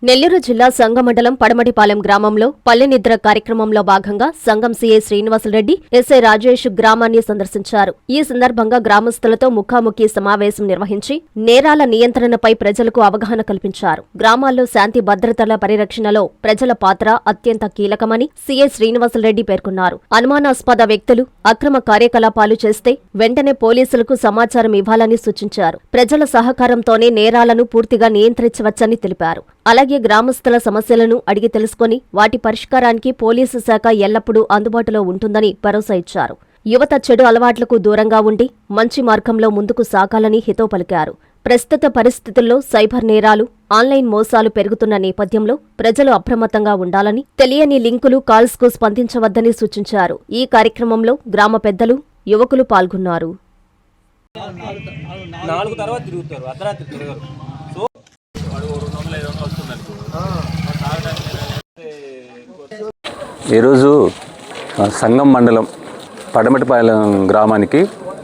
నెల్లూరు జిల్లా సంఘం మండలం పడమటిపాలెం గ్రామంలో పల్లె నిద్ర కార్యక్రమంలో భాగంగా సంఘం సీఐ శ్రీనివాసరెడ్డి, ఎస్ఐ రాజేష్ గ్రామాన్ని సందర్శించారు. ఈ సందర్భంగా గ్రామస్తులతో ముఖాముఖి సమావేశం నిర్వహించి నేరాల నియంత్రణపై ప్రజలకు అవగాహన కల్పించారు. గ్రామాల్లో శాంతి భద్రతల పరిరక్షణలో ప్రజల పాత్ర అత్యంత కీలకమని సీఐ శ్రీనివాసరెడ్డి పేర్కొన్నారు. అనుమానాస్పద వ్యక్తులు అక్రమ కార్యకలాపాలు చేస్తే వెంటనే పోలీసులకు సమాచారం ఇవ్వాలని సూచించారు. ప్రజల సహకారంతోనే నేరాలను పూర్తిగా నియంత్రించవచ్చని తెలిపారు. అలాగే గ్రామస్తుల సమస్యలను అడిగి తెలుసుకుని వాటి పరిష్కారానికి పోలీసు శాఖ ఎల్లప్పుడూ అందుబాటులో ఉంటుందని భరోసా ఇచ్చారు. యువత చెడు అలవాట్లకు దూరంగా ఉండి మంచి మార్గంలో ముందుకు సాగాలని హితవు పలికారు. ప్రస్తుత పరిస్థితుల్లో సైబర్ నేరాలు, ఆన్లైన్ మోసాలు పెరుగుతున్న నేపథ్యంలో ప్రజలు అప్రమత్తంగా ఉండాలని, తెలియని లింకులు, కాల్స్కు స్పందించవద్దని సూచించారు. ఈ కార్యక్రమంలో గ్రామ పెద్దలు, యువకులు పాల్గొన్నారు. ఈరోజు సంఘం మండలం పడమటిపాలెం గ్రామానికి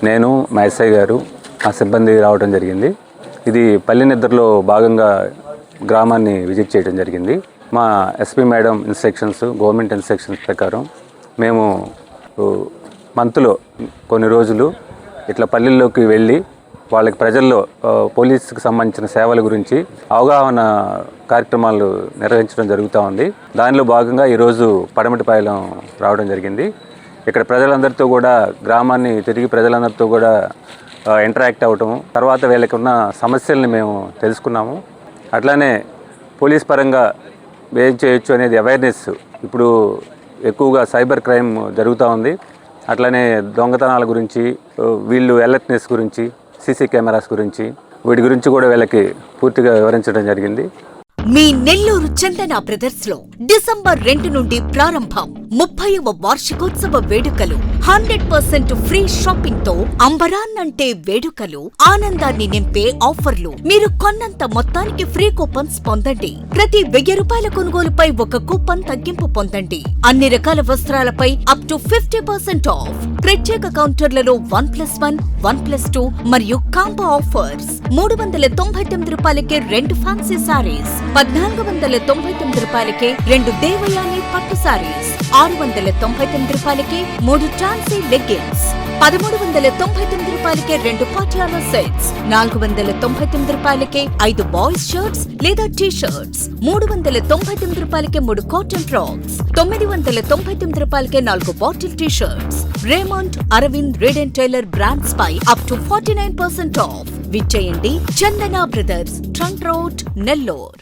నేను మా ఎస్ఐ గారు మా సిబ్బంది రావడం జరిగింది. ఇది పల్లె నిద్రలో భాగంగా గ్రామాన్ని విజిట్ చేయడం జరిగింది. మా SP madam instructions, government instructions ప్రకారం మేము మంత్లో కొన్ని రోజులు ఇట్లా పల్లెల్లోకి వెళ్ళి వాళ్ళకి ప్రజల్లో పోలీసుకు సంబంధించిన సేవల గురించి అవగాహన కార్యక్రమాలు నిర్వహించడం జరుగుతూ ఉంది. దానిలో భాగంగా ఈరోజు పడమటిపాలెం రావడం జరిగింది. ఇక్కడ ప్రజలందరితో కూడా గ్రామాన్ని తిరిగి ప్రజలందరితో కూడా ఇంటరాక్ట్ అవ్వటము, తర్వాత వీళ్ళకి ఉన్న సమస్యల్ని మేము తెలుసుకున్నాము. అట్లానే పోలీస్ పరంగా ఏం చేయొచ్చు అనేది అవేర్నెస్ ఇప్పుడు ఎక్కువగా సైబర్ క్రైమ్ జరుగుతూ ఉంది. అట్లానే దొంగతనాల గురించి, వీళ్ళు అలర్ట్నెస్ గురించి, సీసీ కెమెరాస్ గురించి, వీటి గురించి కూడా వీళ్ళకి పూర్తిగా వివరించడం జరిగింది. మీ నెల్లూరు చందన బ్రదర్స్ లో డిసెంబర్ 2 నుండి ప్రారంభం 30వ వార్షికోత్సవ వేడుకలు. 100% ఫ్రీ షాపింగ్ తో అంబరాన్నంటే వేడుకలు, ఆనందాన్ని నింపే ఆఫర్లు. మీరు కొన్నంత మొత్తానికి ఫ్రీ కూపన్స్ పొందండి. ప్రతి 1000 రూపాయల కొనుగోలుపై ఒక కూపన్ తగ్గింపు పొందండి. అన్ని రకాల వస్త్రాలపై అప్ టు 50% ఆఫ్. ప్రత్యేక కౌంటర్లలో 1+1, 1+2 మరియు కాంబో ఆఫర్స్. 399 రూపాయలకే 2 ఫ్యాన్సీ సారీస్, 1499 రూపాయలకే 2 దేవయాని పట్టు సారీస్, 699 రూపాయలకే 3 టాన్సీ లెగ్గిన్స్, 1399 రూపాయలకే 2 పాటియాలా సెట్స్, 499 రూపాయలకే 5 బాయ్స్ షర్ట్స్ లేదా టీ షర్ట్స్, 399 రూపాయలకే 3 కాటన్ ఫ్రాక్స్, 999 రూపాయలకే 4 bottle T shirts. Raymond, Arvind, Reid and Taylor brands పై అప్ టు 49% ఆఫ్. విచ్చేయండి Chandana brothers, trunk road, Nellore.